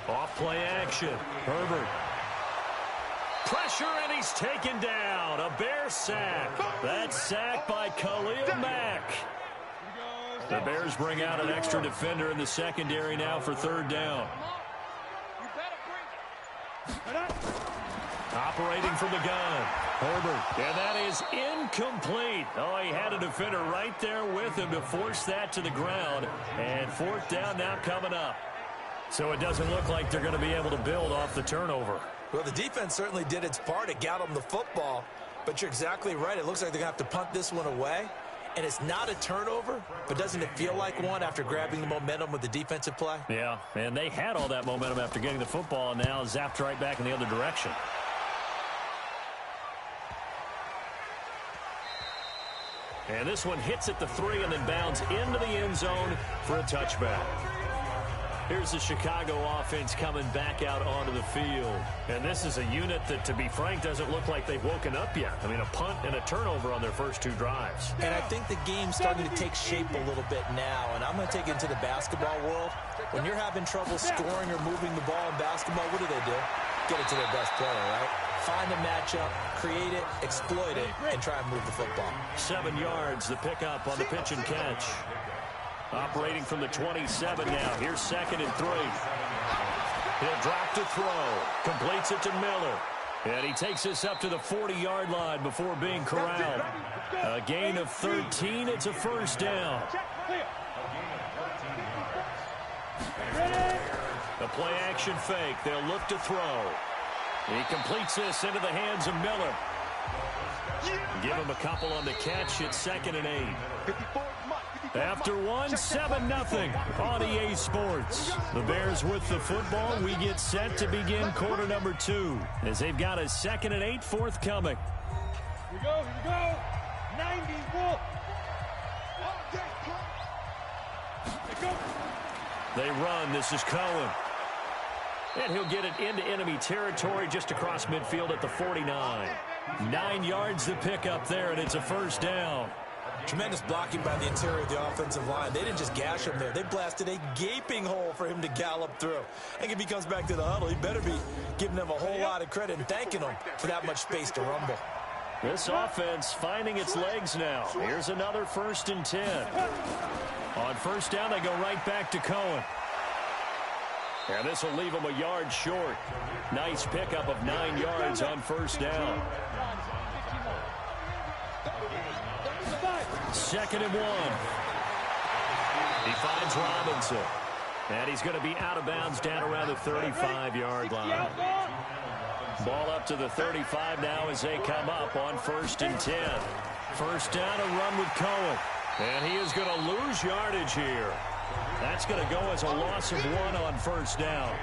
Off play action. Herbert. Pressure, and he's taken down. A Bear sack. That's sacked by Khalil Mack. The Bears bring out an extra defender in the secondary now for third down. Operating from the gun. Herbert. And that is incomplete. Oh, he had a defender right there with him to force that to the ground. And fourth down now coming up. So it doesn't look like they're going to be able to build off the turnover. Well, the defense certainly did its part. It got them the football. But you're exactly right. It looks like they're going to have to punt this one away. And it's not a turnover, but doesn't it feel like one after grabbing the momentum with the defensive play? Yeah, and they had all that momentum after getting the football, and now zapped right back in the other direction. And this one hits at the 3 and then bounds into the end zone for a touchback. Here's the Chicago offense coming back out onto the field. And this is a unit that, to be frank, doesn't look like they've woken up yet. I mean, a punt and a turnover on their first 2 drives. And I think the game's starting to take shape a little bit now. And I'm going to take it into the basketball world. When you're having trouble scoring or moving the ball in basketball, what do? Get it to their best player, right? Find a matchup, create it, exploit it, and try and move the football. 7 yards, the pickup on the pitch and catch. Operating from the 27 now. Here's 2nd and 3. He'll drop to throw. Completes it to Miller. And he takes this up to the 40-yard line before being corralled. A gain of 13. It's a first down. The play action fake. They'll look to throw. He completes this into the hands of Miller. Give him a couple on the catch. It's 2nd and 8. After 1, 7-0 on EA Sports. The Bears with the football. We get set to begin quarter number 2 as they've got a 2nd and 8 forthcoming. Here we go. 91. They run. This is Cohen. And he'll get it into enemy territory just across midfield at the 49. 9 yards to pick up there, and it's a first down. Tremendous blocking by the interior of the offensive line. They didn't just gash him there. They blasted a gaping hole for him to gallop through. I think if he comes back to the huddle, he better be giving them a whole lot of credit and thanking them for that much space to rumble. This offense finding its legs now. Here's another 1st and 10. On first down, they go right back to Cohen. And this will leave them a yard short. Nice pickup of 9 yards on first down. 2nd and 1. He finds Robinson. And he's going to be out of bounds down around the 35-yard line. Ball up to the 35 now as they come up on 1st and 10. First down, a run with Cohen. And he is going to lose yardage here. That's going to go as a loss of 1 on first down.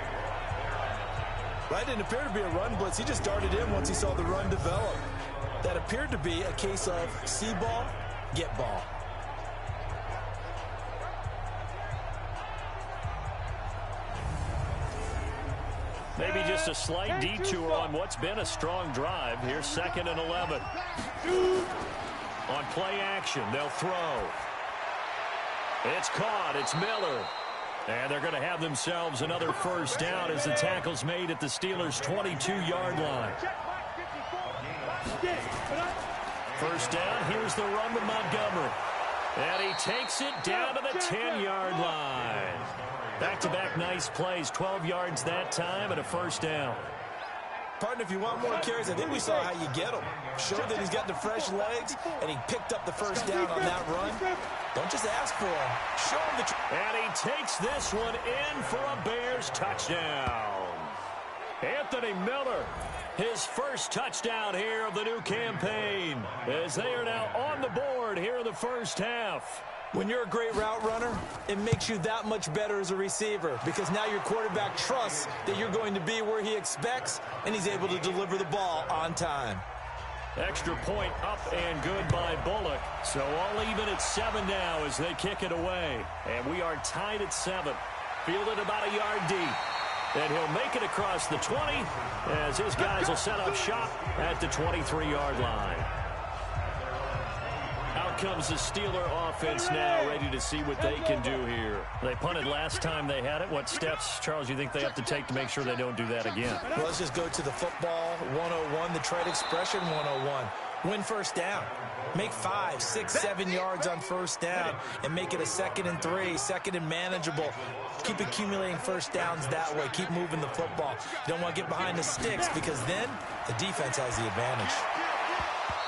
That didn't appear to be a run blitz. He just darted in once he saw the run develop. That appeared to be a case of see ball, get ball. Maybe just a slight detour on what's been a strong drive. Here's 2nd and 11. On play action, they'll throw. It's caught. It's Miller. And they're going to have themselves another first down as the tackle's made at the Steelers' 22-yard line. First down. Here's the run with Montgomery. And he takes it down to the 10-yard line. Back-to-back nice plays. 12 yards that time and a first down. Partner, if you want more carries, I think we saw how you get them. Showed that he's got the fresh legs, and he picked up the first down on that run. Don't just ask for him. Show him the... And he takes this one in for a Bears touchdown. Anthony Miller, his first touchdown here of the new campaign, as they are now on the board here in the first half. When you're a great route runner, it makes you that much better as a receiver because now your quarterback trusts that you're going to be where he expects, and he's able to deliver the ball on time. Extra point up and good by Bullock. So all even at 7 now as they kick it away. And we are tied at 7. Fielded about a yard deep. And he'll make it across the 20 as his guys will set up shop at the 23-yard line. Out Out comes the Steeler offense now, ready to see what they can do here. They punted last time they had it. What steps, Charles, you think they have to take to make sure they don't do that again? Well, let's just go to the football 101, the trade expression 101. Win first down. Make 5, 6, 7 yards on first down and make it a 2nd and 3, 2nd and manageable. Keep accumulating first downs that way. Keep moving the football. You don't want to get behind the sticks because then the defense has the advantage.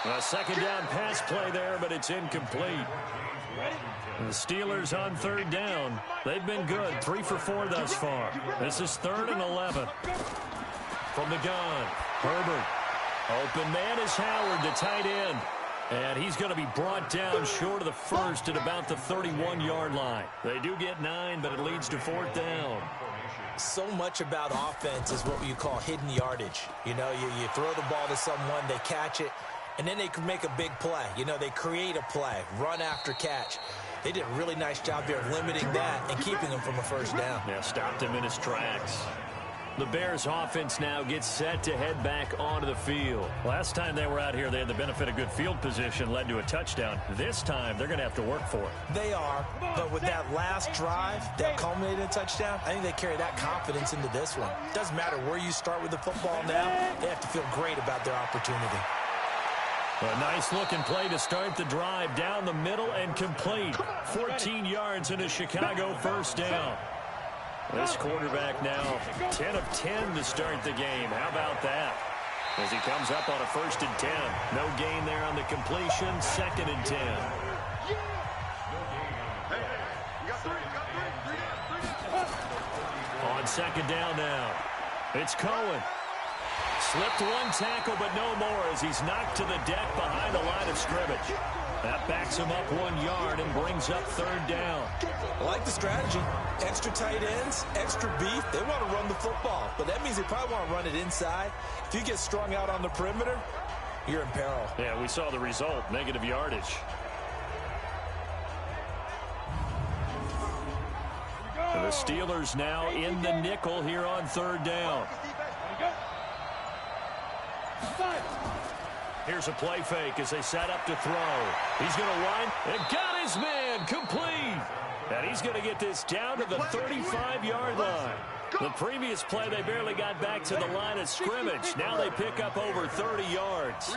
A 2nd down pass play there, but it's incomplete. The Steelers on 3rd down. They've been good, 3 for 4 thus far. This is 3rd and 11. From the gun, Herbert. Open man is Howard, the tight end. And he's going to be brought down short of the first at about the 31-yard line. They do get 9, but it leads to 4th down. So much about offense is what you call hidden yardage. You know, you throw the ball to someone, they catch it, and then they can make a big play. You know, they create a play, run after catch. They did a really nice job there of limiting that and keeping him from a first down. Yeah, stopped him in his tracks. The Bears offense now gets set to head back onto the field. Last time they were out here, they had the benefit of good field position, led to a touchdown. This time, they're going to have to work for it. They are, but with that last drive that culminated in a touchdown, I think they carry that confidence into this one. Doesn't matter where you start with the football now, they have to feel great about their opportunity. A nice-looking play to start the drive down the middle and complete. 14 yards in a Chicago first down. This quarterback now 10 of 10 to start the game. How about that? As he comes up on a 1st and 10. No gain there on the completion. 2nd and 10. On 2nd down now. It's Cohen. Slipped one tackle, but no more as he's knocked to the deck behind the line of scrimmage. That backs him up 1 yard and brings up 3rd down. I like the strategy. Extra tight ends, extra beef. They want to run the football, but that means they probably want to run it inside. If you get strung out on the perimeter, you're in peril. Yeah, we saw the result, negative yardage. And the Steelers now in the nickel here on 3rd down. Here's a play fake as they set up to throw. He's going to run and got his man complete. And he's going to get this down to the 35-yard line. The previous play, they barely got back to the line of scrimmage. Now they pick up over 30 yards.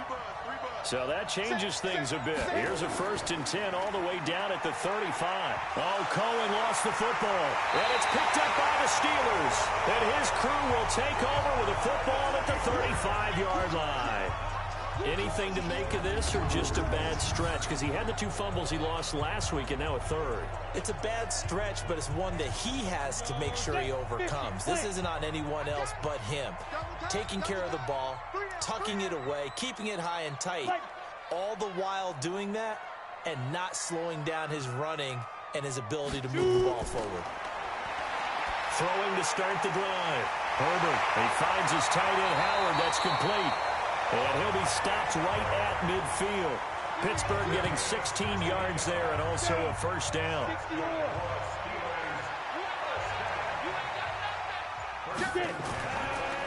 So that changes things a bit. Here's a 1st and 10 all the way down at the 35. Oh, Cohen lost the football. And it's picked up by the Steelers. And his crew will take over with a football at the 35-yard line. Anything to make of this or just a bad stretch? Because he had the 2 fumbles he lost last week and now a 3rd. It's a bad stretch, but it's one that he has to make sure he overcomes. This isn't on anyone else but him. Taking care of the ball, tucking it away, keeping it high and tight, all the while doing that and not slowing down his running and his ability to move the ball forward. Throwing to start the drive. Herbert, he finds his tight end Howard. That's complete. And he'll be stopped right at midfield. Pittsburgh getting 16 yards there and also a 1st down.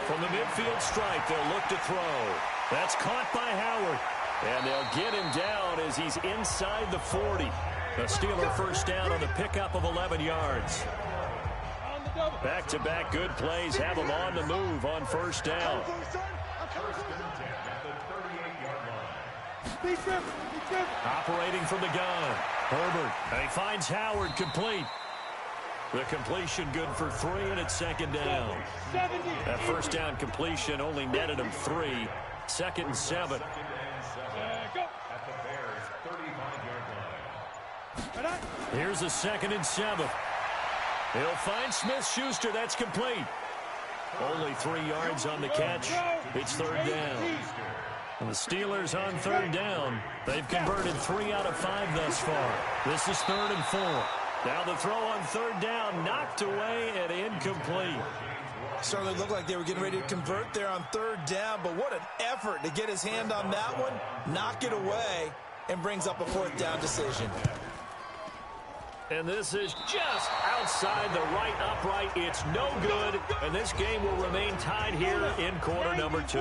From the midfield stripe, they'll look to throw. That's caught by Howard. And they'll get him down as he's inside the 40. A Steeler 1st down on the pickup of 11 yards. Back-to-back good plays have him on the move on 1st down. Operating from the gun. Herbert. And he finds Howard complete. The completion good for 3, and it's 2nd down. That 1st down completion only netted him 3. 2nd and 7. Here's a 2nd and 7. He'll find Smith-Schuster. That's complete. Only 3 yards on the catch. It's 3rd down. And the Steelers on 3rd down. They've converted 3 out of 5 thus far. This is 3rd and 4. Now the throw on 3rd down, knocked away and incomplete. Certainly looked like they were getting ready to convert there on 3rd down, but what an effort to get his hand on that one, knock it away, and brings up a 4th down decision. And this is just outside the right upright. It's no good. And this game will remain tied here in quarter number 2.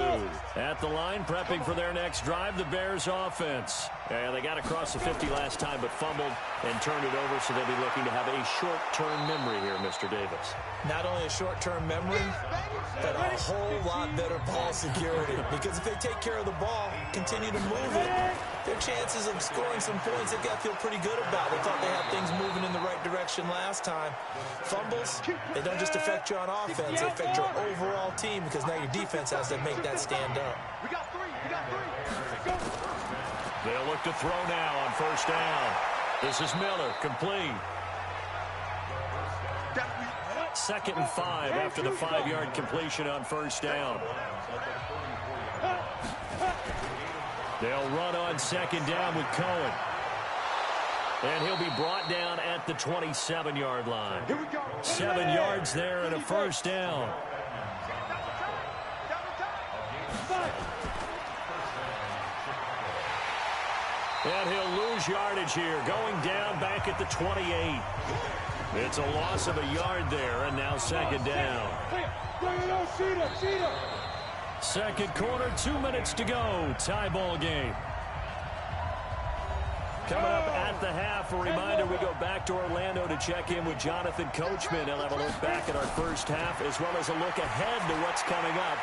At the line, prepping for their next drive, the Bears offense. And they got across the 50 last time, but fumbled and turned it over, so they'll be looking to have a short-term memory here, Mr. Davis. Not only a short-term memory, but a whole lot better ball security. Because if they take care of the ball, continue to move it, their chances of scoring some points, they've got to feel pretty good about. They thought they had things moving in the right direction last time. Fumbles, they don't just affect you on offense, they affect your overall team, because now your defense has to make that stand up. We got three. They'll look to throw now on first down. This is Miller, complete. 2nd and 5 after the 5-yard completion on first down. They'll run on 2nd down with Cohen. And he'll be brought down at the 27-yard line. 7 yards there and a first down. And he'll lose yardage here, going down back at the 28. It's a loss of a yard there, and now 2nd down. Second quarter, 2 minutes to go. Tie ball game. Coming up at the half, a reminder, we go back to Orlando to check in with Jonathan Coachman. He'll have a look back at our first half, as well as a look ahead to what's coming up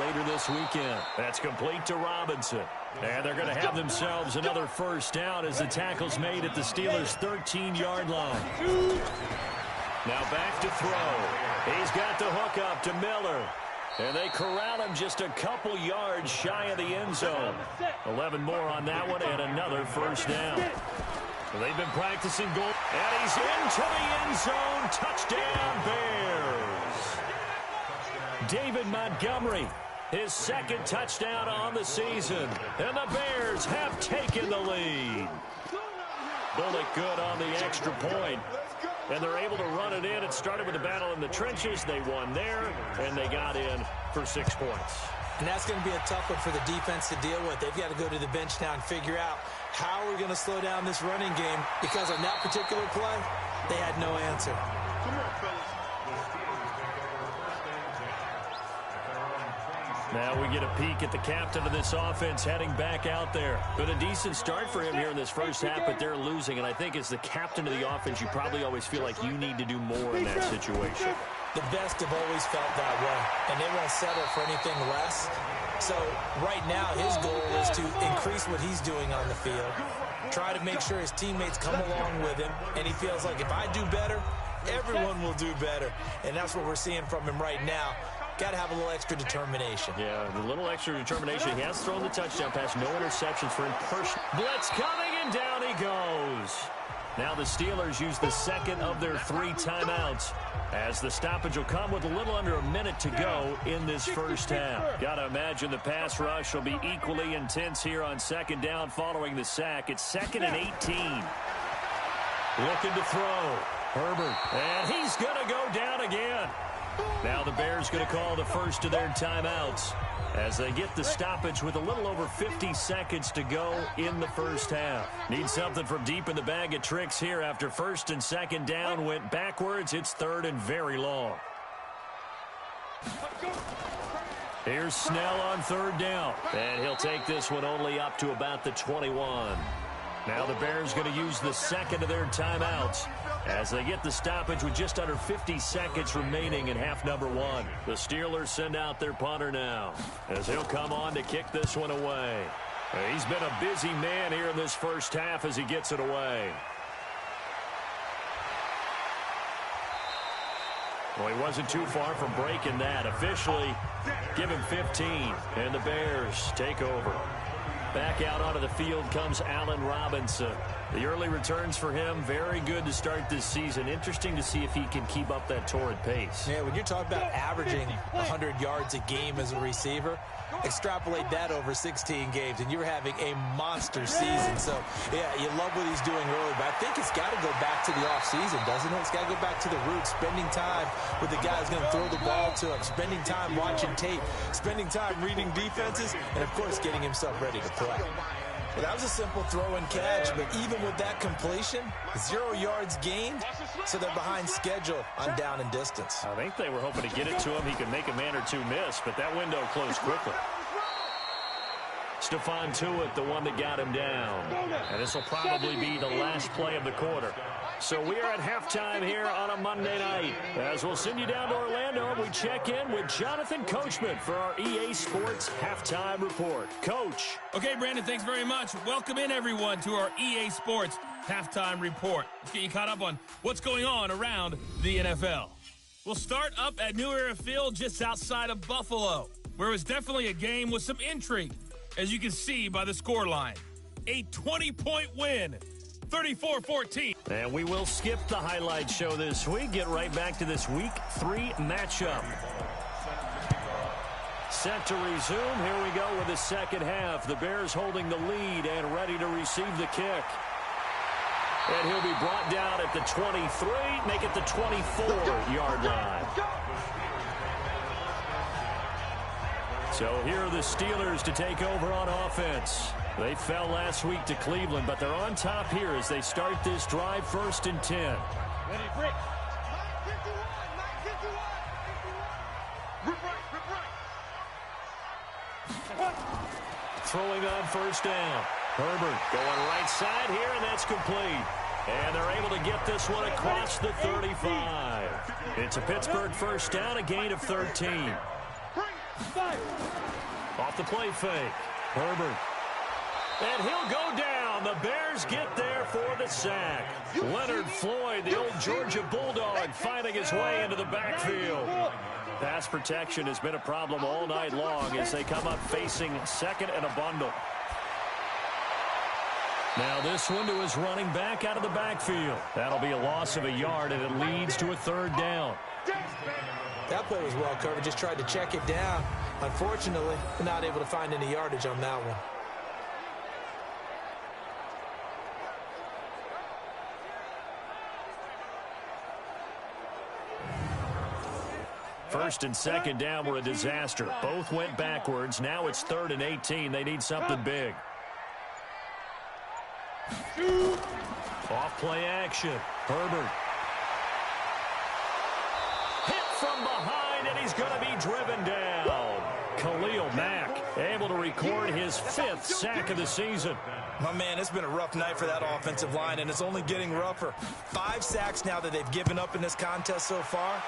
later this weekend. That's complete to Robinson. And they're going to have themselves another first down as the tackle's made at the Steelers' 13-yard line. Now back to throw. He's got the hook up to Miller. And they corral him just a couple yards shy of the end zone. 11 more on that one and another first down. They've been practicing goal. And he's into the end zone. Touchdown, Bears. David Montgomery, his 2nd touchdown on the season. And the Bears have taken the lead. Bullock good on the extra point. And they're able to run it in. It started with a battle in the trenches. They won there, and they got in for 6 points. And that's going to be a tough one for the defense to deal with. They've got to go to the bench now and figure out how we're going to slow down this running game, because on that particular play, they had no answer. Come on, fellas. Now we get a peek at the captain of this offense heading back out there. Been a decent start for him here in this first half, but they're losing. And I think as the captain of the offense, you probably always feel like you need to do more in that situation. The best have always felt that way, and they won't settle for anything less. So right now his goal is to increase what he's doing on the field, try to make sure his teammates come along with him, and he feels like if I do better, everyone will do better. And that's what we're seeing from him right now. Got to have a little extra determination. Yeah, the little extra determination. He has thrown the touchdown pass. No interceptions for him. Blitz coming, and down he goes. Now the Steelers use the 2nd of their 3 timeouts, as the stoppage will come with a little under a minute to go in this first half. Got to imagine the pass rush will be equally intense here on 2nd down following the sack. It's 2nd and 18. Looking to throw. Herbert. And he's going to go down again. Now the Bears going to call the first of their timeouts as they get the stoppage with a little over 50 seconds to go in the first half. Need something from deep in the bag of tricks here after 1st and 2nd down went backwards. It's 3rd and very long. Here's Snell on 3rd down. And he'll take this one only up to about the 21. Now the Bears going to use the 2nd of their timeouts as they get the stoppage with just under 50 seconds remaining in half number 1. The Steelers send out their punter now as he'll come on to kick this one away. He's been a busy man here in this first half as he gets it away. Well, he wasn't too far from breaking that. Officially, give him 15, and the Bears take over. Back out onto the field comes Allen Robinson. The early returns for him, very good to start this season. Interesting to see if he can keep up that torrid pace. Yeah, when you're talking about averaging 100 yards a game as a receiver, extrapolate that over 16 games, and you're having a monster season. So, yeah, you love what he's doing early, but I think it's got to go back to the offseason, doesn't it? It's got to go back to the roots, spending time with the guy who's going to throw the ball to him, spending time watching tape, spending time reading defenses, and, of course, getting himself ready to play. Well, that was a simple throw and catch, but even with that completion, 0 yards gained, so they're behind schedule on down and distance. I think they were hoping to get it to him. He could make a man or two miss, but that window closed quickly. Stephon Tuitt, the one that got him down. And this will probably be the last play of the quarter. So we are at halftime here on a Monday night. As we'll send you down to Orlando, and we check in with Jonathan Coachman for our EA Sports Halftime Report. Coach. Okay, Brandon, thanks very much. Welcome in, everyone, to our EA Sports Halftime Report. Let's get you caught up on what's going on around the NFL. We'll start up at New Era Field just outside of Buffalo, where it was definitely a game with some intrigue, as you can see by the scoreline. A 20-point win, 34-14. And we will skip the highlight show this week. Get right back to this Week 3 matchup. Set to resume. Here we go with the second half. The Bears holding the lead and ready to receive the kick. And he'll be brought down at the 23, make it the 24-yard line. So here are the Steelers to take over on offense. They fell last week to Cleveland, but they're on top here as they start this drive, 1st and 10. Ready, Brick. Throwing on 1st down. Herbert going right side here, and that's complete. And they're able to get this one across the 35. It's a Pittsburgh 1st down, a gain of 13. Off the play fake. Herbert. And he'll go down. The Bears get there for the sack. Leonard Floyd, the old Georgia Bulldog, finding his way into the backfield. Pass protection has been a problem all night long as they come up facing second and a bundle. Now this one to his running back out of the backfield. That'll be a loss of a yard, and it leads to a 3rd down. That play was well covered. Just tried to check it down. Unfortunately, not able to find any yardage on that one. First and second down were a disaster. Both went backwards. Now it's 3rd and 18. They need something big. Off play action. Herbert. Hit from behind, and he's going to be driven down. Khalil Mack able to record his 5th sack of the season. My man, it's been a rough night for that offensive line, and it's only getting rougher. 5 sacks now that they've given up in this contest so far.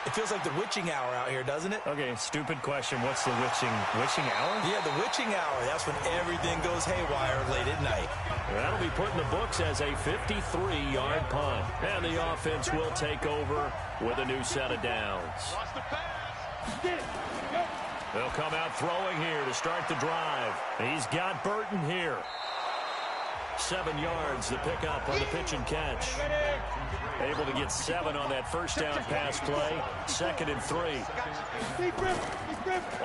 It feels like the witching hour out here, doesn't it? Okay, stupid question. What's the witching hour? Yeah, the witching hour. That's when everything goes haywire late at night. That'll be put in the books as a 53-yard punt. And the offense will take over with a new set of downs. They'll come out throwing here to start the drive. He's got Burton here. 7 yards, the pickup on the pitch and catch. Able to get 7 on that 1st down pass play. 2nd and 3.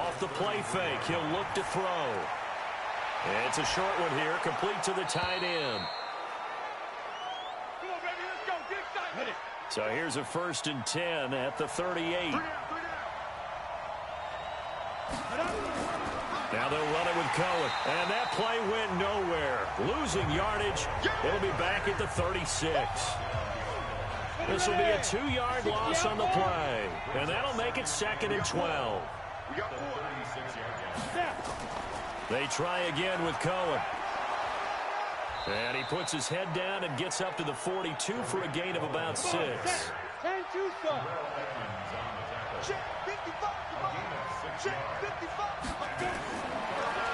Off the play fake, he'll look to throw. It's a short one here, complete to the tight end. So here's a 1st and 10 at the 38. Now they'll run it with Cohen. And that play went nowhere. Losing yardage. It'll be back at the 36. This will be a 2-yard loss on the play. And that'll make it 2nd and 12. They try again with Cohen. And he puts his head down and gets up to the 42 for a gain of about 6.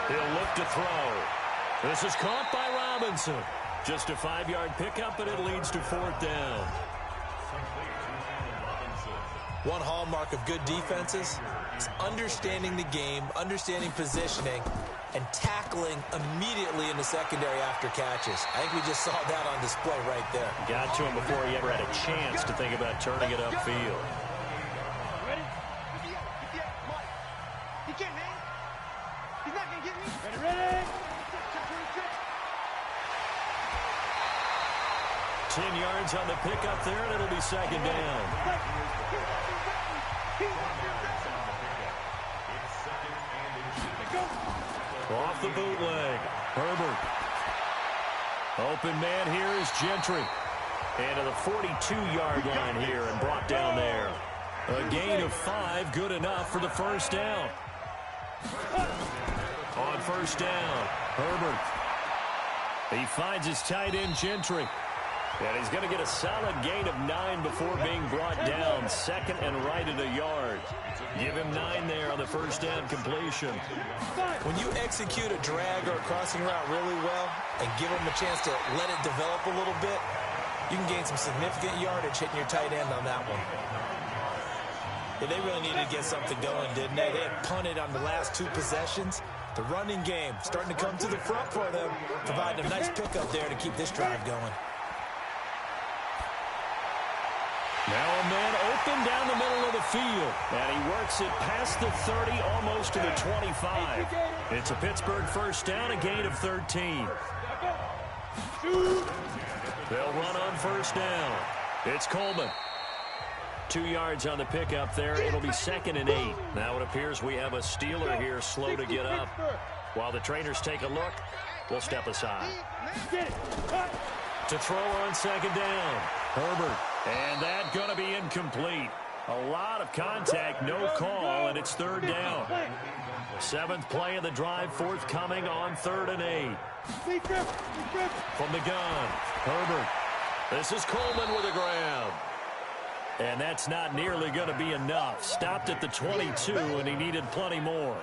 He'll look to throw. This is caught by Robinson. Just a 5-yard pickup, and it leads to 4th down. One hallmark of good defenses is understanding the game, understanding positioning, and tackling immediately in the secondary after catches. I think we just saw that on display right there. Got to him before he ever had a chance to think about turning it upfield. Ready? He can't hang. He's not going to get me. Ready? 10 yards on the pickup there, and it'll be 2nd down. Off the bootleg. Herbert Open man here is Gentry. And to the 42-yard line here and brought down there. A gain of 5, good enough for the first down. On first down, Herbert. He finds his tight end, Gentry. And he's going to get a solid gain of 9 before being brought down. Second and right at a yard. Give him 9 there on the first down completion. When you execute a drag or a crossing route really well and give him a chance to let it develop a little bit, you can gain some significant yardage hitting your tight end on that one. Yeah, they really needed to get something going, didn't they? They had punted on the last 2 possessions. The running game starting to come to the front for them, providing a nice pickup there to keep this drive going. Now a man open down the middle of the field. And he works it past the 30, almost to the 25. It's a Pittsburgh first down, a gain of 13. They'll run on first down. It's Coleman. 2 yards on the pickup there. It'll be second and 8. Now it appears we have a Steeler here slow to get up. While the trainers take a look, we'll step aside. To throw on second down, Herbert. And that's going to be incomplete. A lot of contact, no call, and it's third down. 7th play of the drive, forthcoming on 3rd and 8. From the gun, Herbert. This is Coleman with a grab. And that's not nearly going to be enough. Stopped at the 22, and he needed plenty more.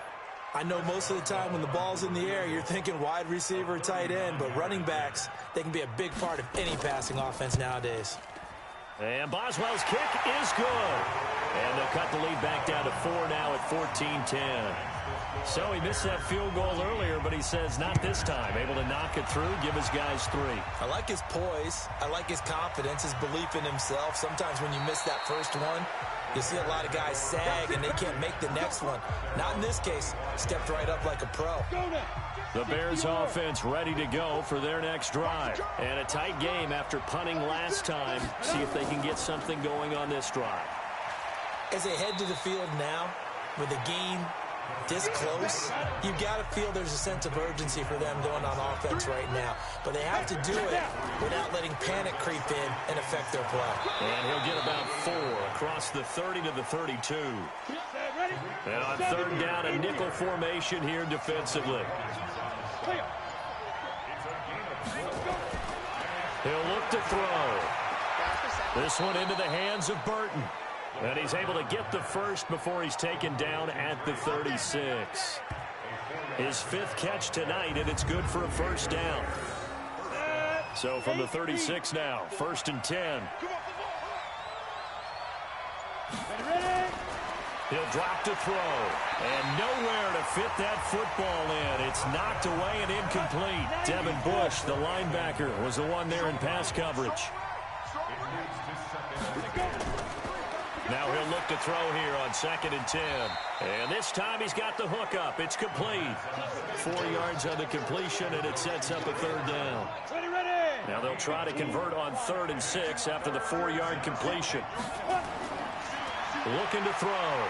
I know most of the time when the ball's in the air, you're thinking wide receiver, tight end, but running backs, they can be a big part of any passing offense nowadays. And Boswell's kick is good. And they'll cut the lead back down to 4 now at 14-10. So he missed that field goal earlier, but he says not this time. Able to knock it through, give his guys 3. I like his poise. I like his confidence, his belief in himself. Sometimes when you miss that first one, you see a lot of guys sag and they can't make the next one. Not in this case. Stepped right up like a pro. The Bears offense ready to go for their next drive. And a tight game after punting last time. See if they can get something going on this drive. As they head to the field now, with the game this close, you've got to feel there's a sense of urgency for them going on offense right now. But they have to do it without letting panic creep in and affect their play. And he'll get about 4 across the 30 to the 32. And on 3rd down, a nickel formation here defensively. He'll look to throw. This one into the hands of Burton. And he's able to get the first before he's taken down at the 36. His 5th catch tonight, and it's good for a first down. So from the 36 now, 1st and 10. He'll drop to throw. And nowhere to fit that football in. It's knocked away and incomplete. Devin Bush, the linebacker, was the one there in pass coverage. Now he'll look to throw here on 2nd and 10. And this time he's got the hook up. It's complete. 4 yards on the completion, and it sets up a 3rd down. Now they'll try to convert on 3rd and 6 after the 4-yard completion. Looking to throw.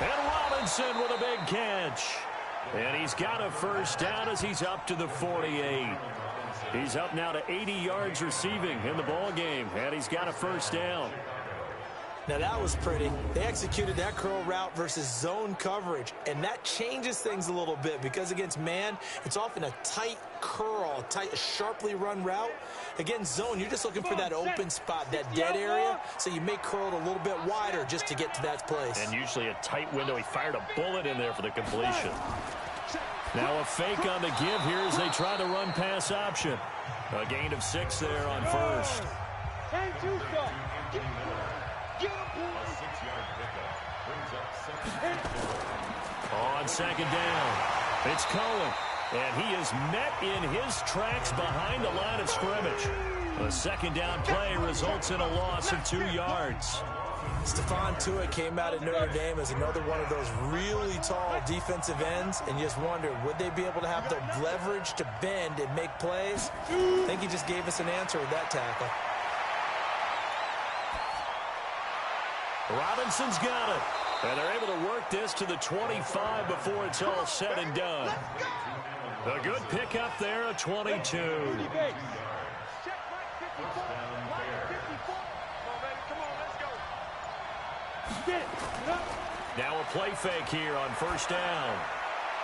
And Robinson with a big catch. And he's got a first down as he's up to the 48. He's up now to 80 yards receiving in the ball game, and he's got a first down. Now that was pretty. They executed that curl route versus zone coverage, and that changes things a little bit because against man, it's often a tight curl, tight, sharply run route. Against zone, you're just looking for that open spot, that dead area, so you may curl it a little bit wider just to get to that place. And usually a tight window. He fired a bullet in there for the completion. Now a fake on the give here as they try to run pass option. A gain of 6 there on 1st. On 2nd down, it's Cohen, and he is met in his tracks behind the line of scrimmage. A 2nd down play results in a loss of 2 yards. Stephon Tuitt came out of Notre Dame as another one of those really tall defensive ends, and you just wonder, would they be able to have the leverage to bend and make plays? I think he just gave us an answer with that tackle. Robinson's got it. And they're able to work this to the 25 before it's all said and done. A good pickup there, a 22. Now a play fake here on first down.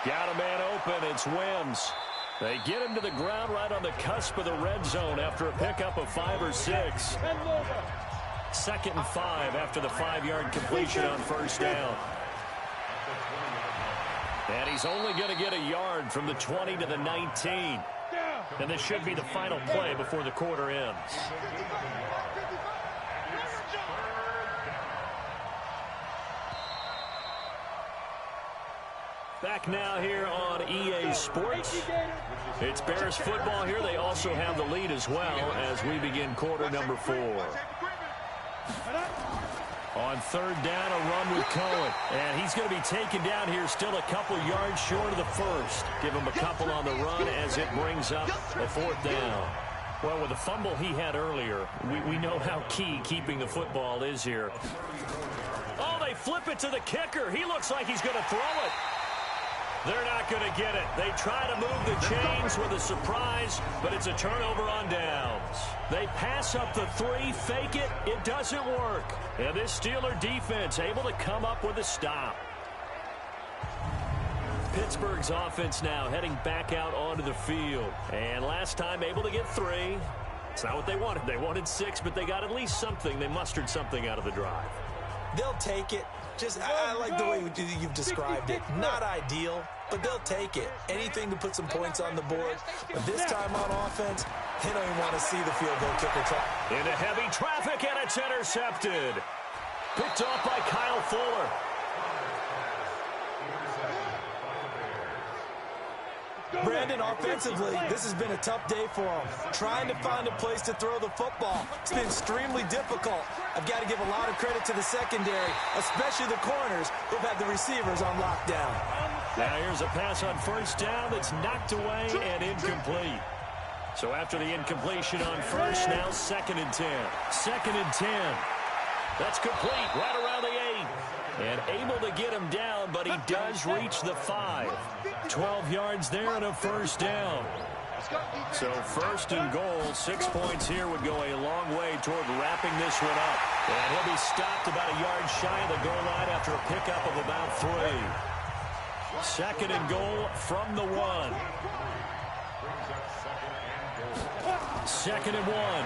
Got a man open. It's Wims. They get him to the ground right on the cusp of the red zone after a pickup of 5 or 6. 2nd and 5 after the 5-yard completion on first down. And he's only going to get a yard from the 20 to the 19. And this should be the final play before the quarter ends. Back now here on EA Sports. It's Bears football here. They also have the lead as well as we begin quarter number 4. On third down, a run with Cohen. And he's going to be taken down here still a couple yards short of the first. Give him a couple on the run as it brings up a 4th down. Well, with the fumble he had earlier, we know how key keeping the football is here. Oh, they flip it to the kicker. He looks like he's going to throw it. They're not going to get it. They try to move the chains with a surprise, but it's a turnover on downs. They pass up the 3, fake it. It doesn't work. And this Steeler defense able to come up with a stop. Pittsburgh's offense now heading back out onto the field. And last time able to get 3. It's not what they wanted. They wanted 6, but they got at least something. They mustered something out of the drive. They'll take it. I like the way you've described it. Not ideal, but they'll take it. Anything to put some points on the board. But this time on offense, they don't even want to see the field goal kicker try. Into heavy traffic, and it's intercepted. Picked off by Kyle Fuller. Brandon, offensively, this has been a tough day for him. Trying to find a place to throw the football. It's been extremely difficult. I've got to give a lot of credit to the secondary, especially the corners who've had the receivers on lockdown. Now here's a pass on first down that's knocked away and incomplete. So after the incompletion on first, now 2nd and 10. 2nd and 10. That's complete right around the 8. And able to get him down, but he does reach the 5. 12 yards there and a first down. So 1st and goal, 6 points here would go a long way toward wrapping this one up. And he'll be stopped about a yard shy of the goal line after a pickup of about 3. 2nd and goal from the 1. 2nd and 1.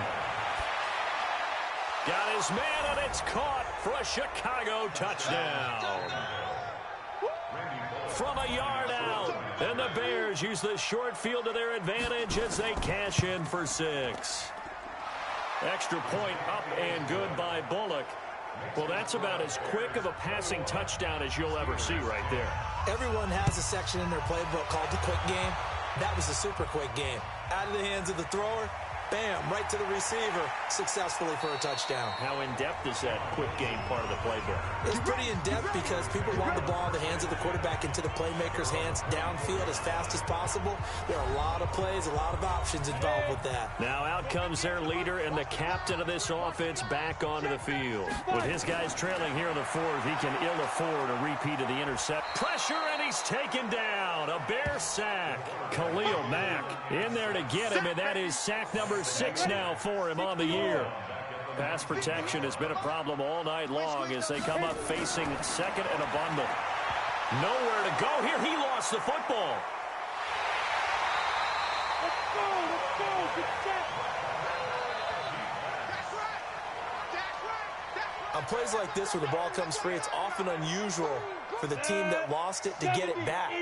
Got his man, and it's caught for a Chicago touchdown. From a yard out, and the Bears use the short field to their advantage as they cash in for 6. Extra point up and good by Bullock. Well, that's about as quick of a passing touchdown as you'll ever see right there. Everyone has a section in their playbook called the quick game. That was the super quick game. Out of the hands of the thrower, bam, right to the receiver, successfully for a touchdown. How in-depth is that quick game part of the playbook? It's pretty in-depth because people want the ball in the hands of the quarterback into the playmaker's hands downfield as fast as possible. There are a lot of plays, a lot of options involved with that. Now out comes their leader and the captain of this offense back onto the field. With his guys trailing here in the 4th, he can ill afford a repeat of the intercept. Pressure, and he's taken down. A Bear sack. Khalil Mack in there to get him, and that is sack number 6 now for him on the year. Pass protection has been a problem all night long as they come up facing 2nd and a bundle. Nowhere to go here. He lost the football. Let's go, get set. On plays like this where the ball comes free, it's often unusual for the team that lost it to get it back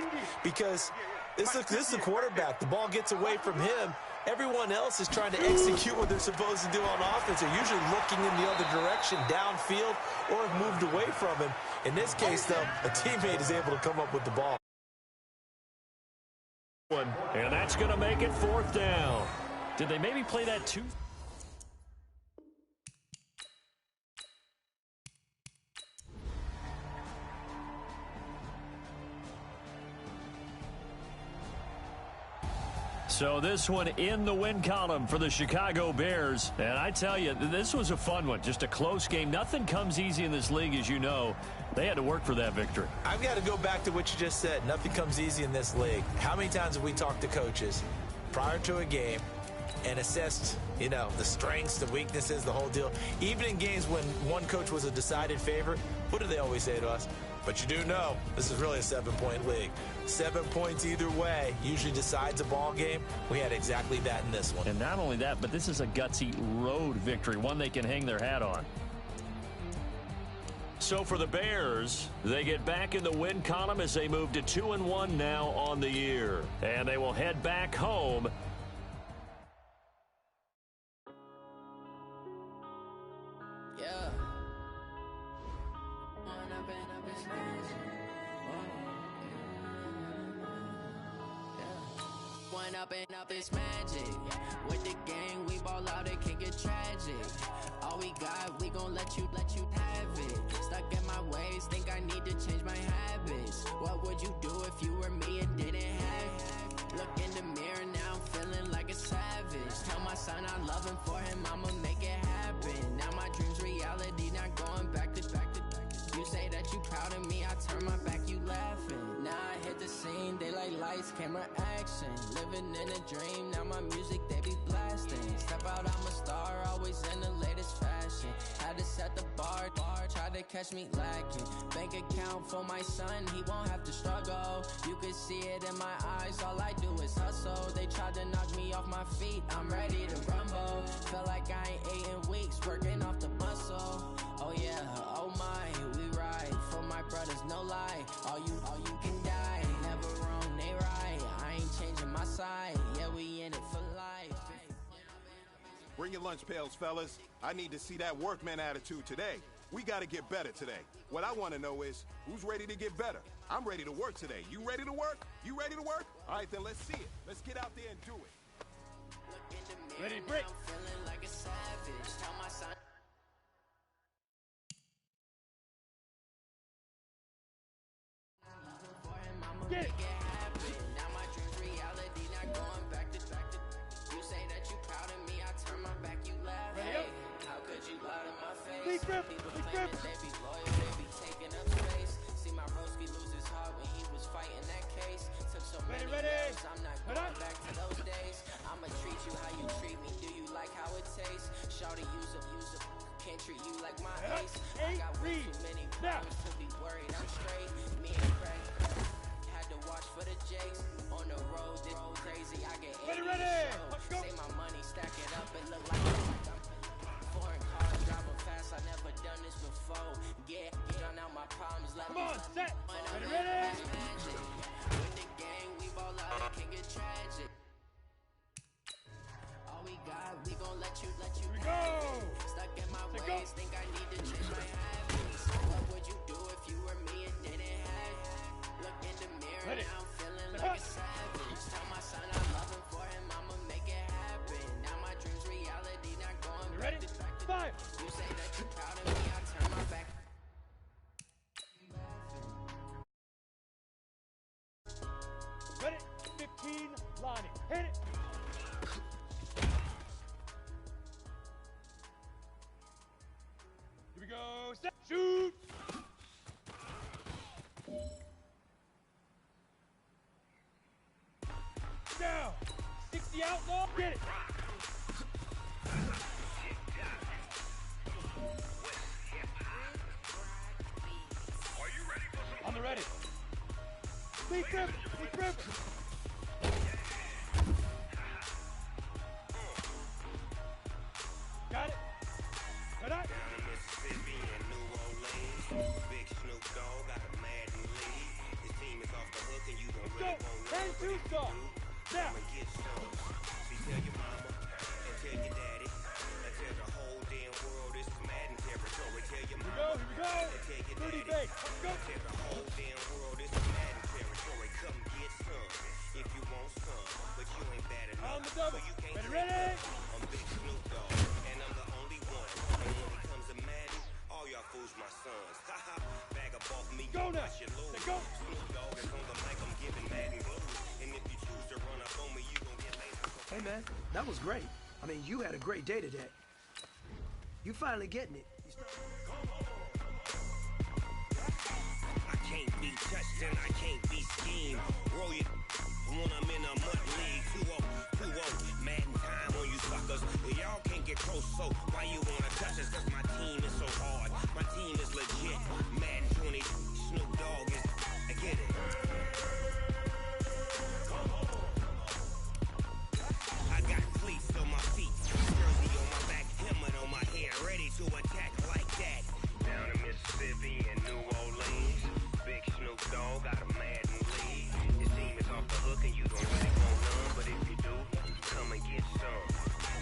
because this is the quarterback. The ball gets away from him. Everyone else is trying to execute what they're supposed to do on offense. They're usually looking in the other direction, downfield, or have moved away from him. In this case, though, a teammate is able to come up with the ball. And that's going to make it 4th down. Did they maybe play that too? So this one in the win column for the Chicago Bears. And I tell you, this was a fun one. Just a close game. Nothing comes easy in this league, as you know. They had to work for that victory. I've got to go back to what you just said. Nothing comes easy in this league. How many times have we talked to coaches prior to a game and assessed, you know, the strengths, the weaknesses, the whole deal? Even in games when one coach was a decided favorite, what do they always say to us? But you do know this is really a 7-point league. 7 points either way usually decides a ball game. We had exactly that in this one. And not only that, but this is a gutsy road victory, one they can hang their hat on. So for the Bears, they get back in the win column as they move to 2-1 now on the year. And they will head back home. Yeah. One up and up is magic. With the gang, we ball out, it can get tragic. All we got, we gon' let you have it. Stuck in my ways, think I need to change my habits. What would you do if you were me and didn't have it? Look in the mirror, now I'm feeling like a savage. Tell my son I love him, for him I'ma make it happen. Now my dream's reality, not going back to. You say that you proud of me, I turn my back, you laughing. Now I hit the scene, they like lights, camera, action. Living in a dream, now my music, they be blasting. Step out, I'm a star, always in the latest fashion. Had to set the bar, try to catch me lacking. Bank account for my son, he won't have to struggle. You could see it in my eyes, all I do is hustle. They tried to knock me off my feet, I'm ready to rumble. Felt like I ain't ate in weeks, working off the muscle. Oh yeah, oh my, we ride for my brothers, no lie. All you can die, never wrong, they right. I ain't changing my side, yeah, we in it for life. Bring your lunch pails, fellas. I need to see that workman attitude today. We got to get better today. What I want to know is, who's ready to get better? I'm ready to work today. You ready to work? You ready to work? All right, then let's see it. Let's get out there and do it. Ready, break. Feeling like a savage. Tell my son. Get it. Now my dream's reality, not going back to. You say that you proud of me, I turn my back, you laugh. Hey, how could you lie to my face? People claiming they be loyal, they be taking up space. See my broski lose his heart when he was fighting that case. Took so many years, I'm not going back to those days. I'ma treat you how you treat me, do you like how it tastes? Shawty, use up, can't treat you like my ace. I got way too many problems to be worried, I'm straight. Me and Craig had to watch for the Jakes. On the road, this crazy, I get Ready. Say my money, stack it up, and look like foreign cars driving fast. I never done this before. Drown out my problems. Come on, set. Ready. With the gang, we ball out, it can get tragic. All we got, we gon' let you have it. Stuck in my ways, think I need to change my habits. What would you do if you were me and didn't have it? Look in the mirror, now I'm feeling like a savage. Tell my son I love him, for him I'ma make it happen. Now my dream's reality, not going back to. Five. You say that you proud of me, I turn my back. Ready, 15, Lonnie. Hit it. Here we go, set, shoot. Down. 60 outlaw, get it. On the ready. Big grip. Got it. Cut out. Mississippi and New Orleans. Big Snoop Dogg got a Madden lead. His team is off the hook and you gon' really won't know what he can do. Now. Come and get some. See, tell your mama and tell your daddy and tell the whole damn world this is Madden territory. Tell your mama Here we go. and tell your daddy Big. Let's go. and tell the whole damn world this is Madden territory. Come get some if you want some, but you ain't bad enough. On the double. So you can't Ready. I'm Big Snoop Dogg, and I'm the only one. And when it comes to Madden, all y'all fools my sons. Haha, bag up off me, Go now. watch your lose. Let's go. Snoop Dogg is on the mic, I'm giving Madden blues. And if you choose to run up on me, you gon' get laid Hey, man, that was great. I mean, you had a great day today. You finally getting it. I can't be touched and I can't be schemed. Roll it when I'm in a mud league. 2-0, Madden time on you suckers. Y'all can't get close, so why you wanna touch us? Cause my team is so hard. My team is legit. Madden 20, Snoop Dogg is. I get it. I got cleats on my feet, jersey on my back, helmet on my head, ready to attack like that. Down in Mississippi and New Orleans, big Snoop Dogg got a Madden lead. Your team is off the hook and you don't really want none, but if you do, come and get some.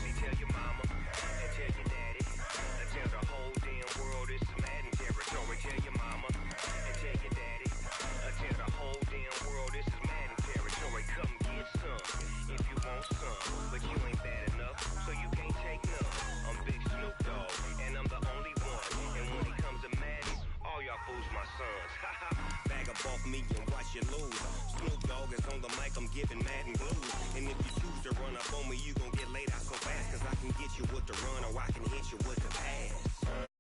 See, tell your mama and tell your daddy, and tell the whole damn world it's Madden territory. Tell your mama and tell your daddy, and tell the whole damn world this is Madden territory. Come get some if you want some, but you ain't bad enough, so you can't take none. I'm big Snoop Dogg, and I'm the only one. And when it comes to Madden, all y'all fools my sons. Bag up off me and watch you lose. Snoop Dogg is on the mic, I'm giving Madden blues. And if you choose to run up on me, you gon' get laid out so fast. Cause I can get you with the run or I can hit you with the pass.